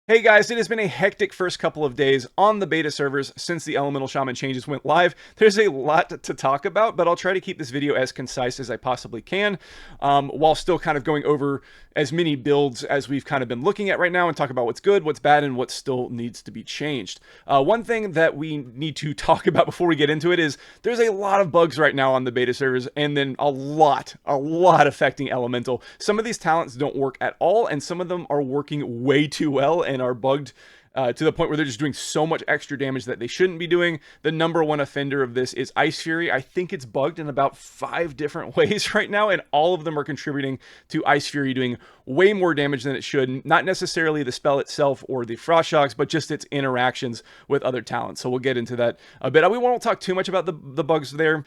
Hey guys, it has been a hectic first couple of days on the beta servers since the Elemental Shaman changes went live. There's a lot to talk about, but I'll try to keep this video as concise as I possibly can, while still kind of going over as many builds as we've kind of been looking at right now and talk about what's good, what's bad, and what still needs to be changed. One thing that we need to talk about before we get into it is there's a lot of bugs right now on the beta servers, and then a lot affecting Elemental. Some of these talents don't work at all, and some of them are working way too well and are bugged to the point where they're just doing so much extra damage that they shouldn't be doing. The number one offender of this is Ice Fury. I think it's bugged in about 5 different ways right now, and all of them are contributing to Ice Fury doing way more damage than it should. Not necessarily the spell itself or the Frost Shocks, but just its interactions with other talents. So we'll get into that a bit. We won't talk too much about the bugs there,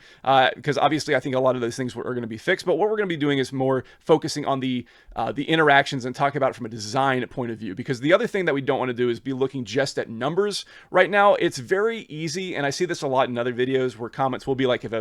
because obviously I think a lot of those things are going to be fixed, but what we're going to be doing is more focusing on the interactions and talking about it from a design point of view, because the other thing that we don't want to do is be looking just at numbers right now. It's very easy, and I see this a lot in other videos where comments will be like, if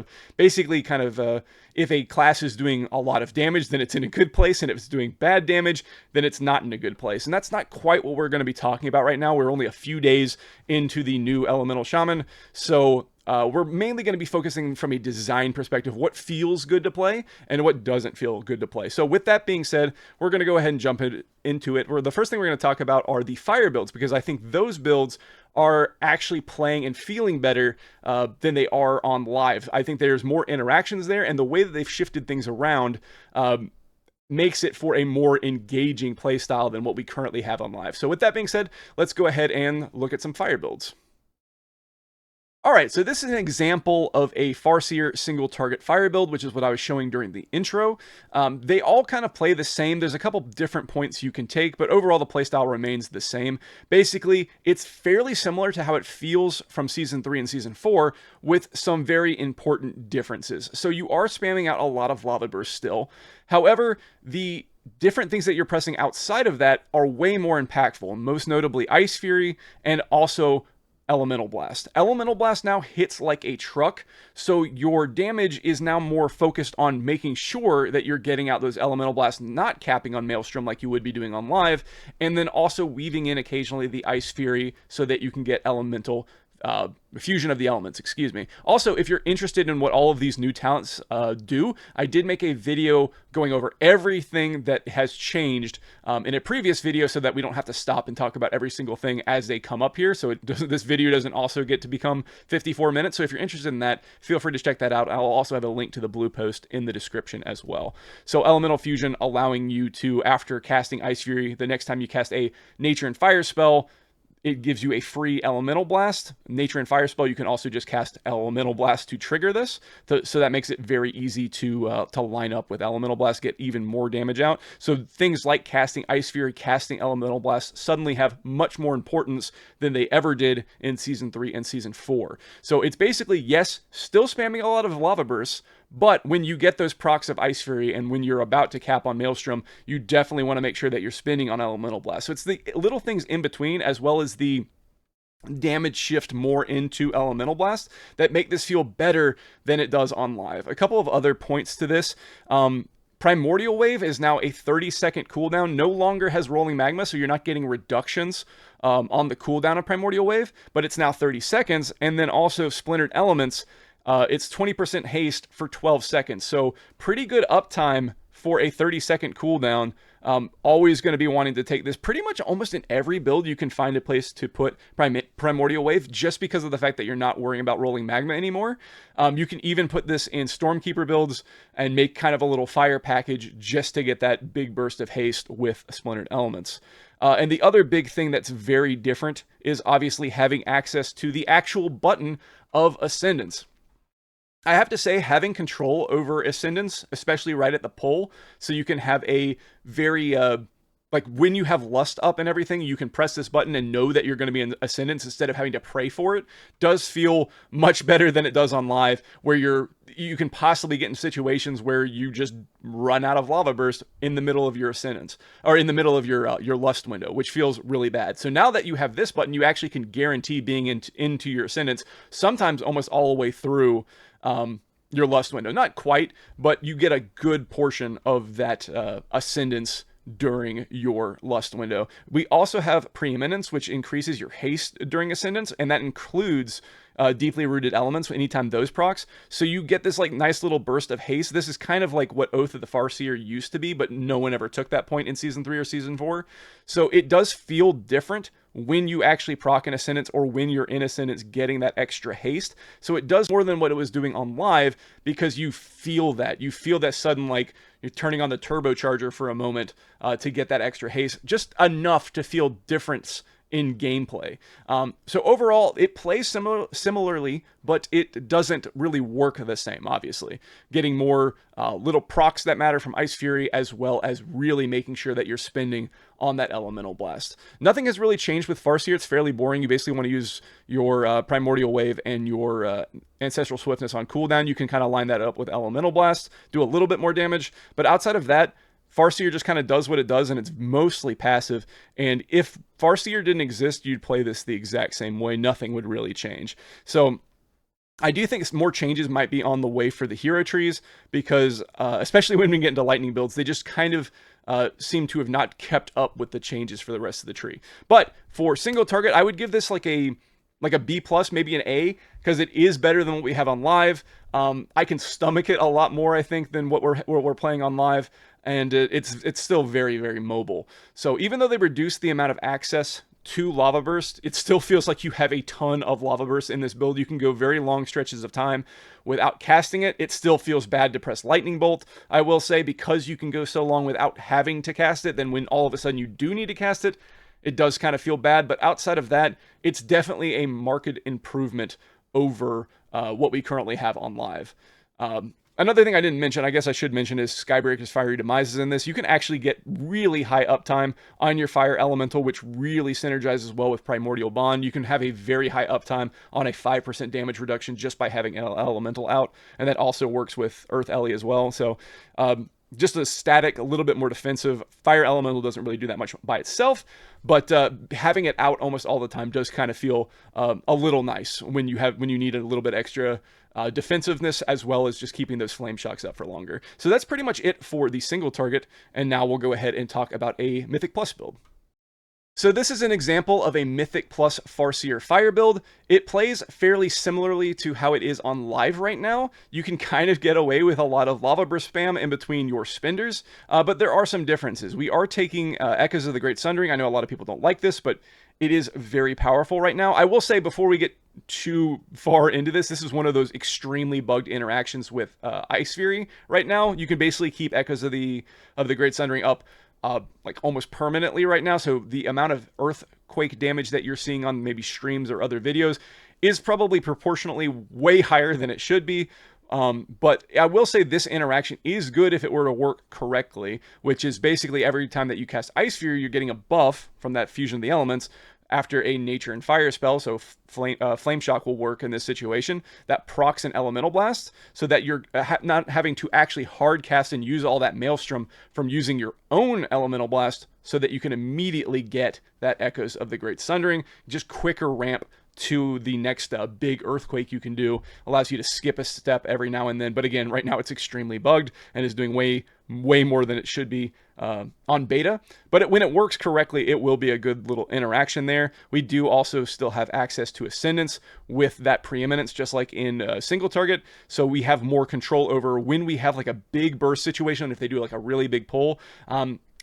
a class is doing a lot of damage, then it's in a good place, and if it's doing bad damage, then it's not in a good place. And that's not quite what we're going to be talking about right now. We're only a few days into the new Elemental Shaman, so we're mainly going to be focusing from a design perspective, what feels good to play and what doesn't feel good to play. So with that being said, we're going to go ahead and jump into it. The first thing we're going to talk about are the fire builds, because I think those builds are actually playing and feeling better than they are on live. I think there's more interactions there, and the way that they've shifted things around makes it for a more engaging play style than what we currently have on live. So with that being said, let's go ahead and look at some fire builds. Alright, so this is an example of a Farseer single target fire build, which is what I was showing during the intro. They all kind of play the same. There's a couple different points you can take, but overall the playstyle remains the same. Basically, it's fairly similar to how it feels from Season 3 and Season 4, with some very important differences. So you are spamming out a lot of lava bursts still. However, the different things that you're pressing outside of that are way more impactful, most notably Ice Fury and also Elemental Blast. Elemental Blast now hits like a truck, so your damage is now more focused on making sure that you're getting out those Elemental Blasts, not capping on Maelstrom like you would be doing on live, and then also weaving in occasionally the Ice Fury so that you can get Elemental fusion of the elements, excuse me. Also, if you're interested in what all of these new talents do, I did make a video going over everything that has changed in a previous video, so that we don't have to stop and talk about every single thing as they come up here. So this video doesn't also get to become 54 minutes. So if you're interested in that, feel free to check that out. I'll also have a link to the blue post in the description as well. So Elemental Fusion, allowing you to, after casting Ice Fury, the next time you cast a Nature and Fire spell, it gives you a free Elemental Blast. Nature and Fire spell, you can also just cast Elemental Blast to trigger this. So that makes it very easy to line up with Elemental Blast, get even more damage out. So things like casting Ice Fury, casting Elemental Blast suddenly have much more importance than they ever did in Season 3 and Season 4. So it's basically, yes, still spamming a lot of Lava Bursts, but when you get those procs of Ice Fury and when you're about to cap on Maelstrom, you definitely want to make sure that you're spinning on Elemental Blast. So it's the little things in between, as well as the damage shift more into Elemental Blast, that make this feel better than it does on live. A couple of other points to this. Primordial Wave is now a 30-second cooldown, no longer has Rolling Magma, so you're not getting reductions on the cooldown of Primordial Wave, but it's now 30 seconds, and then also Splintered Elements, it's 20% haste for 12 seconds. So pretty good uptime for a 30-second cooldown. Always going to be wanting to take this pretty much almost in every build. You can find a place to put Primordial Wave, just because of the fact that you're not worrying about Rolling Magma anymore. You can even put this in Stormkeeper builds and make kind of a little fire package just to get that big burst of haste with Splintered Elements. And the other big thing that's very different is obviously having access to the actual button of Ascendance. I have to say, having control over Ascendance, especially right at the pole, so you can have a very, like when you have Lust up and everything, you can press this button and know that you're going to be in Ascendance instead of having to pray for it, does feel much better than it does on live, where you can possibly get in situations where you just run out of Lava Burst in the middle of your Ascendance, or in the middle of your Lust window, which feels really bad. So now that you have this button, you actually can guarantee being into your Ascendance, sometimes almost all the way through your Lust window. Not quite, but you get a good portion of that Ascendance during your lust window. We also have preeminence, which increases your haste during ascendance, and that includes deeply rooted elements anytime those procs. So you get this like nice little burst of haste. This is kind of like what Oath of the Farseer used to be, but no one ever took that point in season 3 or season 4. So it does feel different when you actually proc an Ascendance or when you're in Ascendance getting that extra haste. So it does more than what it was doing on live, because you feel that. You feel that sudden, like, you're turning on the turbocharger for a moment to get that extra haste. Just enough to feel difference in gameplay. So overall, it plays similarly, but it doesn't really work the same, obviously. Getting more little procs that matter from Ice Fury, as well as really making sure that you're spending on that Elemental Blast. Nothing has really changed with Farseer. It's fairly boring. You basically want to use your Primordial Wave and your Ancestral Swiftness on cooldown. You can kind of line that up with Elemental Blast, do a little bit more damage, but outside of that, Farseer just kind of does what it does, and it's mostly passive. And if Farseer didn't exist, you'd play this the exact same way. Nothing would really change. So I do think more changes might be on the way for the hero trees, because especially when we get into lightning builds, they just kind of seem to have not kept up with the changes for the rest of the tree. But for single target, I would give this like a B+, maybe an A, because it is better than what we have on live. I can stomach it a lot more, I think, than what we're playing on live, and it's still very, very mobile. So even though they reduced the amount of access to Lava Burst, it still feels like you have a ton of Lava Burst in this build. You can go very long stretches of time without casting it. It still feels bad to press Lightning Bolt, I will say, because you can go so long without having to cast it. Then when all of a sudden you do need to cast it, it does kind of feel bad. But outside of that, it's definitely a marked improvement over what we currently have on live. Another thing I didn't mention, I guess I should mention, is Skybreaker's Fiery Demises in this. You can actually get really high uptime on your Fire Elemental, which really synergizes well with Primordial Bond. You can have a very high uptime on a 5% damage reduction just by having an Elemental out, and that also works with Earth Ellie as well. So just a static, a little bit more defensive Fire Elemental doesn't really do that much by itself, but having it out almost all the time does kind of feel a little nice when you need a little bit extra defensiveness, as well as just keeping those flame shocks up for longer. So that's pretty much it for the single target, and now we'll go ahead and talk about a Mythic Plus build. So this is an example of a Mythic Plus Farseer Fire build. It plays fairly similarly to how it is on live right now. You can kind of get away with a lot of Lava Burst spam in between your spenders, but there are some differences. We are taking Echoes of the Great Sundering. I know a lot of people don't like this, but it is very powerful right now. I will say, before we get too far into this, this is one of those extremely bugged interactions with Ice Fury right now. You can basically keep Echoes of the Great Sundering up like almost permanently right now. So the amount of earthquake damage that you're seeing on maybe streams or other videos is probably proportionally way higher than it should be. But I will say this interaction is good if it were to work correctly, which is basically every time that you cast Ice Fury, you're getting a buff from that Fusion of the Elements after a Nature and Fire spell. So Flame Shock will work in this situation. That procs an Elemental Blast, so that you're not having to actually hard cast and use all that Maelstrom from using your own Elemental Blast, so that you can immediately get that Echoes of the Great Sundering. Just quicker ramp to the next big earthquake you can do. Allows you to skip a step every now and then. But again, right now it's extremely bugged and is doing way more than it should be on beta. But when it works correctly, it will be a good little interaction there. We do also still have access to Ascendance with that preeminence, just like in single target. So we have more control over when we have like a big burst situation, if they do like a really big pull.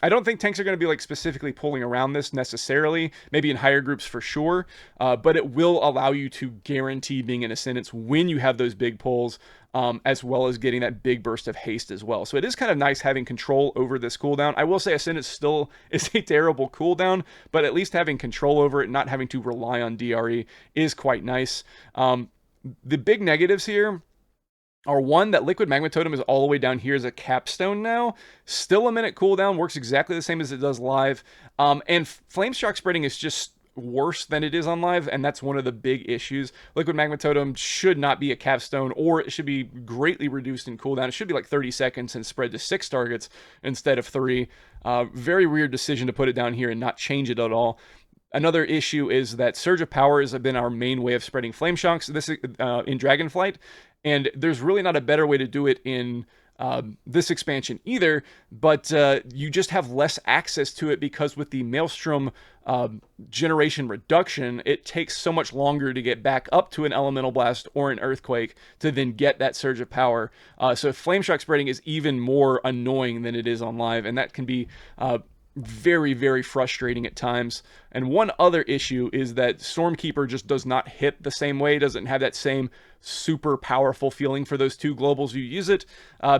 I don't think tanks are going to be like specifically pulling around this necessarily, maybe in higher groups for sure, but it will allow you to guarantee being in Ascendance when you have those big pulls, as well as getting that big burst of haste as well. So it is kind of nice having control over this cooldown. I will say Ascendance still is a terrible cooldown, but at least having control over it, not having to rely on DRE, is quite nice. The big negatives here are, one, that Liquid Magma Totem is all the way down here as a capstone now. Still a minute cooldown, works exactly the same as it does live. And Flame Shock spreading is just worse than it is on live, and that's one of the big issues. Liquid Magma Totem should not be a capstone, or it should be greatly reduced in cooldown. It should be like 30 seconds and spread to 6 targets instead of 3. Very weird decision to put it down here and not change it at all. Another issue is that Surge of Power has been our main way of spreading Flame Shocks in Dragonflight, and there's really not a better way to do it in this expansion either, but you just have less access to it because with the Maelstrom generation reduction, it takes so much longer to get back up to an Elemental Blast or an Earthquake to then get that surge of power. So Flame Shock spreading is even more annoying than it is on live, and that can be very, very frustrating at times. And one other issue is that Stormkeeper just does not hit the same way, doesn't have that same super powerful feeling for those two globals you use it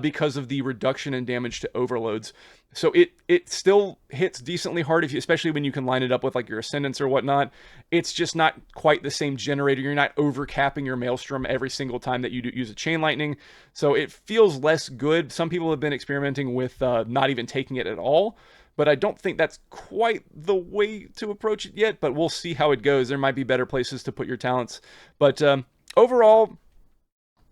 because of the reduction in damage to overloads. So it still hits decently hard, if you, especially when you can line it up with like your Ascendants or whatnot. It's just not quite the same generator. You're not overcapping your Maelstrom every single time that you do use a Chain Lightning. So it feels less good. Some people have been experimenting with not even taking it at all, but I don't think that's quite the way to approach it yet, but we'll see how it goes. There might be better places to put your talents. But overall,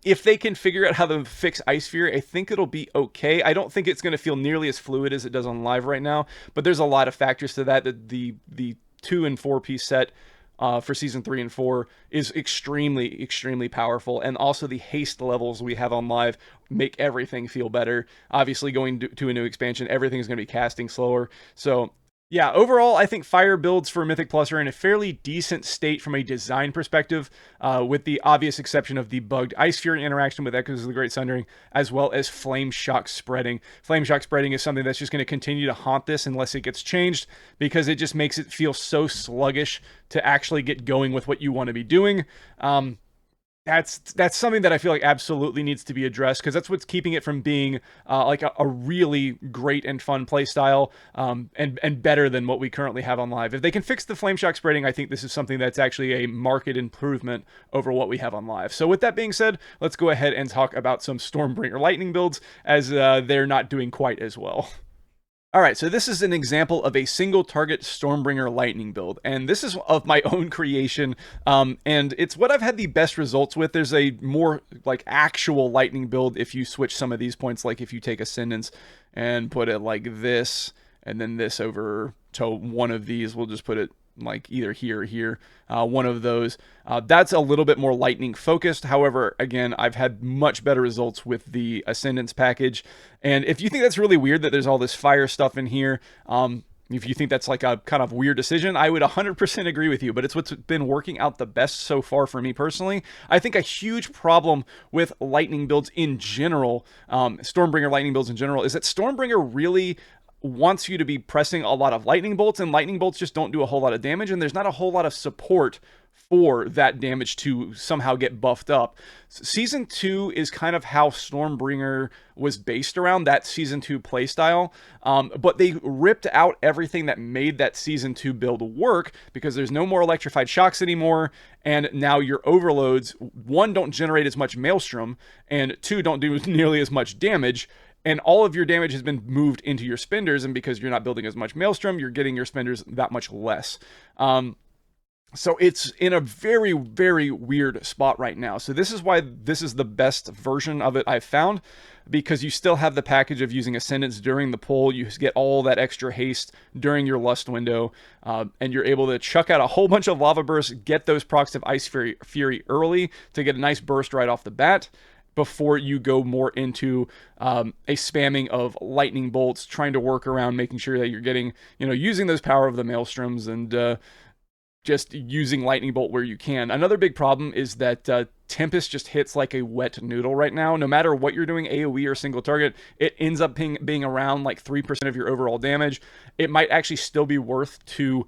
if they can figure out how to fix Ice Fury, I think it'll be okay. I don't think it's going to feel nearly as fluid as it does on live right now, but there's a lot of factors to that. The 2 and 4 piece set for Season 3 and 4 is extremely, extremely powerful. And also the haste levels we have on live make everything feel better. Obviously, going to a new expansion, everything's going to be casting slower. So yeah, overall, I think fire builds for Mythic Plus are in a fairly decent state from a design perspective, with the obvious exception of the bugged Ice Fury interaction with Echoes of the Great Sundering, as well as Flame Shock spreading. Flame Shock spreading is something that's just going to continue to haunt this unless it gets changed, because it just makes it feel so sluggish to actually get going with what you want to be doing. That's something that I feel like absolutely needs to be addressed, because that's what's keeping it from being like a really great and fun playstyle, and better than what we currently have on live. If they can fix the Flame Shock spreading, I think this is something that's actually a marked improvement over what we have on live. So with that being said, let's go ahead and talk about some Stormbringer Lightning builds, as they're not doing quite as well. Alright, so this is an example of a single target Stormbringer Lightning build, and this is of my own creation, and it's what I've had the best results with. There's a more like actual Lightning build if you switch some of these points, like if you take Ascendance and put it like this, and then this over to one of these, we'll just put it like either here or here, one of those. That's a little bit more lightning focused. However, again, I've had much better results with the Ascendance package. And if you think that's really weird that there's all this fire stuff in here, if you think that's like a kind of weird decision, I would 100% agree with you, but it's what's been working out the best so far for me personally. I think a huge problem with lightning builds in general, Stormbringer lightning builds in general, is that Stormbringer really wants you to be pressing a lot of lightning bolts, and lightning bolts just don't do a whole lot of damage, and there's not a whole lot of support for that damage to somehow get buffed up. Season 2 is kind of how Stormbringer was based around, that Season 2 playstyle, but they ripped out everything that made that Season 2 build work, because there's no more electrified shocks anymore, and now your overloads, 1, don't generate as much Maelstrom, and 2, don't do nearly as much damage. And all of your damage has been moved into your spenders, and because you're not building as much Maelstrom, you're getting your spenders that much less. So it's in a very, very weird spot right now. So this is why this is the best version of it I've found, because you still have the package of using Ascendance during the pull. You get all that extra haste during your Lust window, and you're able to chuck out a whole bunch of Lava Bursts, get those procs of Ice Fury early to get a nice burst right off the bat, before you go more into a spamming of lightning bolts, trying to work around making sure that you're getting, using those power of the Maelstroms, and just using lightning bolt where you can. Another big problem is that Tempest just hits like a wet noodle right now. No matter what you're doing, AoE or single target, it ends up being around like 3% of your overall damage. It might actually still be worth to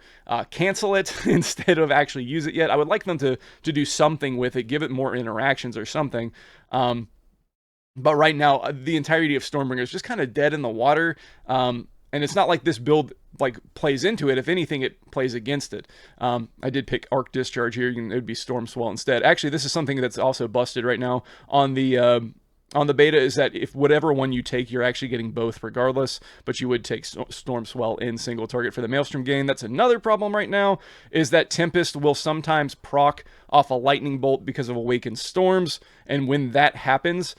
cancel it instead of actually use it yet. I would like them to do something with it, give it more interactions or something. But right now, the entirety of Stormbringer is just kind of dead in the water. And it's not like this build like plays into it. If anything, it plays against it. I did pick Arc Discharge here. It would be Storm Swell instead. Actually, this is something that's also busted right now on the beta, is that if whatever one you take, you're actually getting both regardless, but you would take Storm Swell in single target for the Maelstrom gain. That's another problem right now, is that Tempest will sometimes proc off a Lightning Bolt because of Awakened Storms, and when that happens,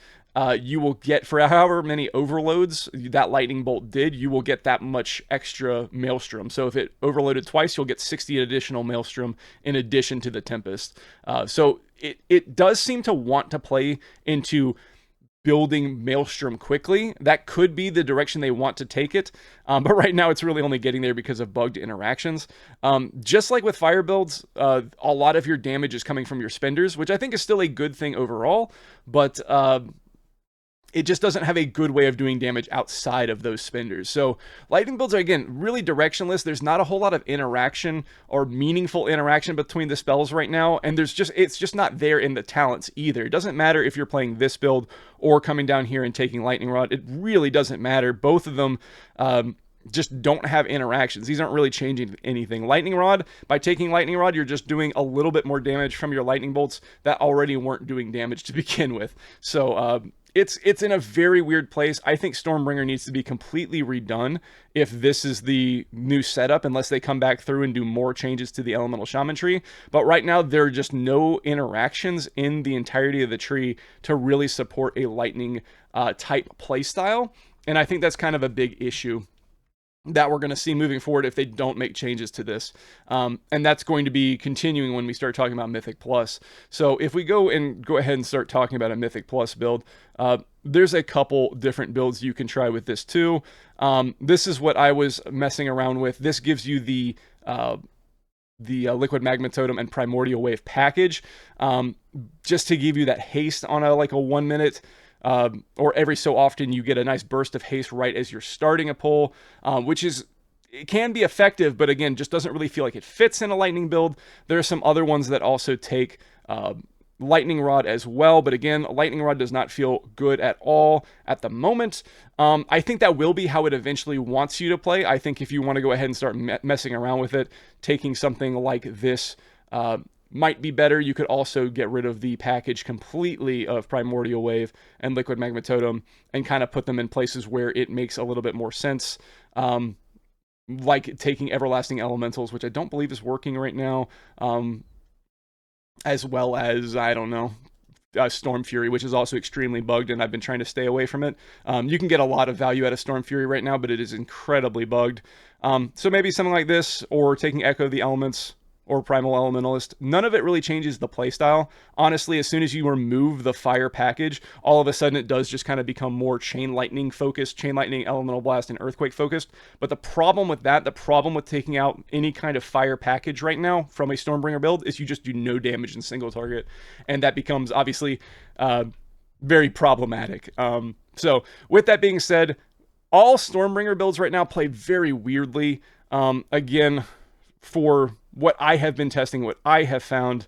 you will get, for however many overloads that Lightning Bolt did, you will get that much extra Maelstrom. So if it overloaded twice, you'll get 60 additional Maelstrom in addition to the Tempest. So it does seem to want to play into building Maelstrom quickly. That could be the direction they want to take it, but right now it's really only getting there because of bugged interactions. Just like with fire builds, a lot of your damage is coming from your spenders, which I think is still a good thing overall, but it just doesn't have a good way of doing damage outside of those spenders. So lightning builds are, again, really directionless. There's not a whole lot of interaction or meaningful interaction between the spells right now, and it's just not there in the talents either. It doesn't matter if you're playing this build or coming down here and taking Lightning Rod. It really doesn't matter. Both of them just don't have interactions. These aren't really changing anything. Lightning Rod, by taking Lightning Rod, you're just doing a little bit more damage from your lightning bolts that already weren't doing damage to begin with. So it's in a very weird place. I think Stormbringer needs to be completely redone if this is the new setup, unless they come back through and do more changes to the elemental shaman tree. But right now, there are just no interactions in the entirety of the tree to really support a lightning type playstyle. And I think that's kind of a big issue that we're going to see moving forward if they don't make changes to this. And that's going to be continuing when we start talking about Mythic Plus. So if we go ahead and start talking about a Mythic Plus build, there's a couple different builds you can try with this too. This is what I was messing around with. This gives you the Liquid Magma Totem and Primordial Wave package, just to give you that haste on a 1 minute, or every so often you get a nice burst of haste right as you're starting a pull, which it can be effective, but again, just doesn't really feel like it fits in a lightning build. There are some other ones that also take Lightning Rod as well, but again, Lightning Rod does not feel good at all at the moment. I think that will be how it eventually wants you to play. I think if you want to go ahead and start messing around with it, taking something like this might be better. You could also get rid of the package completely of Primordial Wave and Liquid Magma Totem and kind of put them in places where it makes a little bit more sense. Like taking Everlasting Elementals, which I don't believe is working right now, as well as, I don't know, Storm Fury, which is also extremely bugged, and I've been trying to stay away from it. You can get a lot of value out of Storm Fury right now, but it is incredibly bugged. So maybe something like this, or taking Echo of the Elements, or Primal Elementalist. None of it really changes the playstyle. Honestly, as soon as you remove the fire package, all of a sudden it does just kind of become more Chain Lightning focused, Chain Lightning, Elemental Blast, and Earthquake focused. But the problem with that, the problem with taking out any kind of fire package right now from a Stormbringer build is you just do no damage in single target. And that becomes, obviously, very problematic. So with that being said, all Stormbringer builds right now play very weirdly. Again, for what I have been testing, what I have found,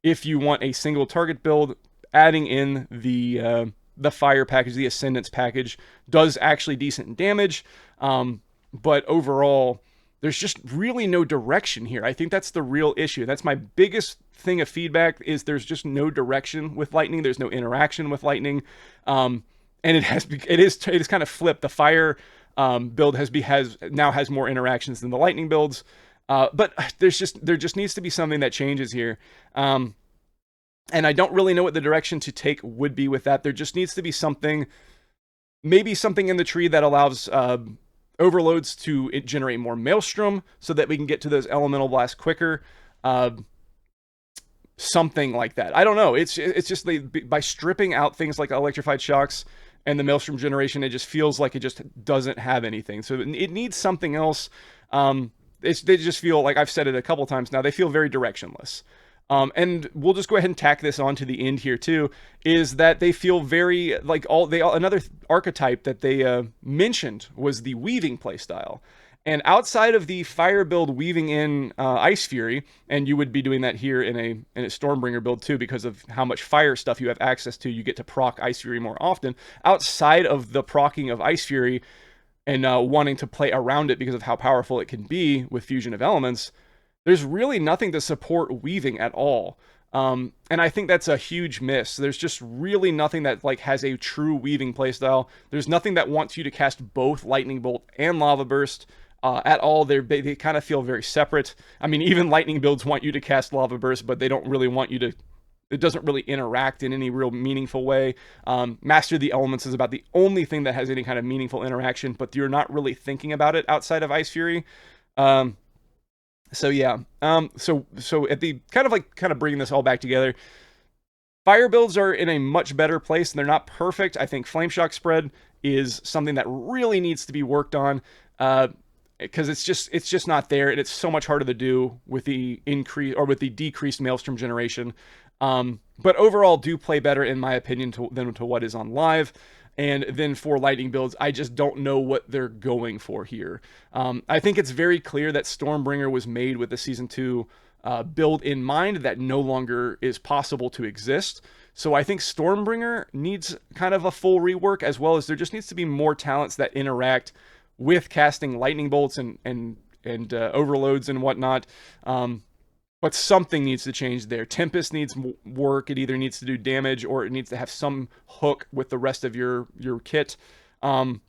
if you want a single target build, adding in the fire package, the Ascendance package, does actually decent damage. But overall, there's just really no direction here. I think that's the real issue. That's my biggest thing of feedback, is there's just no direction with Lightning. There's no interaction with Lightning. And it is kind of flipped. The fire build now has more interactions than the Lightning builds. But there just needs to be something that changes here. And I don't really know what the direction to take would be with that. There just needs to be something, maybe something in the tree that allows overloads to generate more Maelstrom so that we can get to those Elemental Blasts quicker. Something like that. I don't know. It's just by stripping out things like Electrified Shocks and the Maelstrom generation, it just feels like it just doesn't have anything. So it needs something else. They just feel, like I've said it a couple times now, they feel very directionless. And we'll just go ahead and tack this on to the end here too, is that they feel very, like another archetype that they mentioned was the Weaving playstyle. And outside of the fire build weaving in Ice Fury, and you would be doing that here in a Stormbringer build too, because of how much fire stuff you have access to, you get to proc Ice Fury more often. Outside of the procking of Ice Fury, and wanting to play around it because of how powerful it can be with Fusion of Elements, there's really nothing to support Weaving at all. And I think that's a huge miss. There's just really nothing that has a true Weaving playstyle. There's nothing that wants you to cast both Lightning Bolt and Lava Burst at all. They kind of feel very separate. I mean, even Lightning builds want you to cast Lava Burst, but they don't really want you to. It doesn't really interact in any real meaningful way. Master the Elements is about the only thing that has any kind of meaningful interaction, but you're not really thinking about it outside of Ice Fury. So yeah. So at the kind of bringing this all back together, Fire builds are in a much better place. They're not perfect. I think Flame Shock spread is something that really needs to be worked on. Because it's just not there, and it's so much harder to do with the increase or with the decreased Maelstrom generation. But overall, do play better in my opinion than to what is on live. And then for lightning builds, I just don't know what they're going for here. I think it's very clear that Stormbringer was made with the season 2 build in mind that no longer is possible to exist. So I think Stormbringer needs kind of a full rework, as well as there just needs to be more talents that interact with casting lightning bolts and overloads and whatnot. But something needs to change there. Tempest needs work. It either needs to do damage or it needs to have some hook with the rest of your kit. And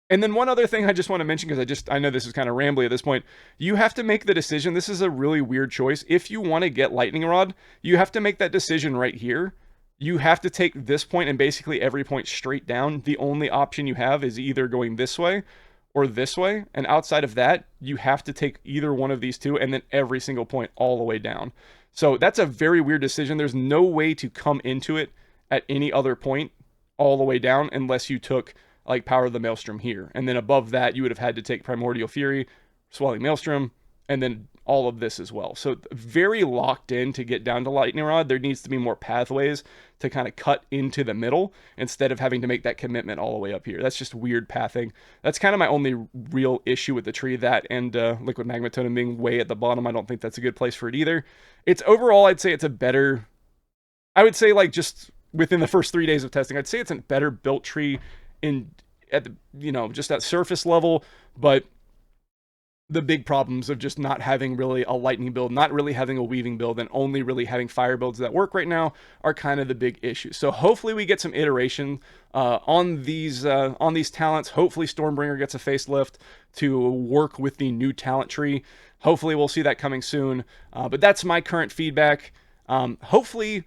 then one other thing I just want to mention, because I know this is kind of rambly at this point. You have to make the decision. This is a really weird choice. If you want to get Lightning Rod, you have to make that decision right here. You have to take this point and basically every point straight down. The only option you have is either going this way or this way, and outside of that, you have to take either one of these two and then every single point all the way down. So that's a very weird decision. There's no way to come into it at any other point all the way down unless you took like Power of the Maelstrom here. And then above that, you would have had to take Primordial Fury, Swelling Maelstrom, and then all of this as well. So very locked in to get down to Lightning Rod. There needs to be more pathways to kind of cut into the middle instead of having to make that commitment all the way up here. That's just weird pathing. That's kind of my only real issue with the tree, that and Liquid Magma Totem being way at the bottom. I don't think that's a good place for it either. It's overall, I'd say it's a better, I would say like just within the first 3 days of testing, I'd say it's a better built tree at the, just at surface level, but the big problems of just not having really a lightning build, not really having a weaving build, and only really having fire builds that work right now are kind of the big issues. So hopefully we get some iteration on these talents. Hopefully Stormbringer gets a facelift to work with the new talent tree. Hopefully we'll see that coming soon. But that's my current feedback. Hopefully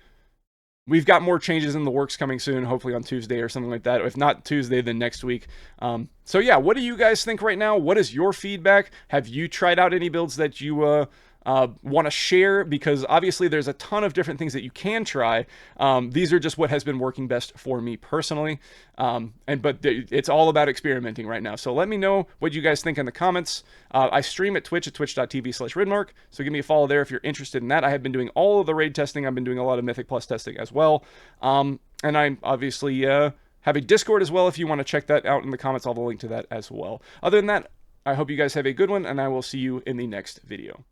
we've got more changes in the works coming soon, hopefully on Tuesday or something like that. If not Tuesday, then next week. So yeah, what do you guys think right now? What is your feedback? Have you tried out any builds that you want to share? Because obviously there's a ton of different things that you can try. These are just what has been working best for me personally. But it's all about experimenting right now. So let me know what you guys think in the comments. I stream at Twitch at twitch.tv/Ridmark. So give me a follow there if you're interested in that. I have been doing all of the raid testing. I've been doing a lot of Mythic Plus testing as well. And I obviously have a Discord as well if you want to check that out in the comments. I'll have a link to that as well. Other than that, I hope you guys have a good one, and I will see you in the next video.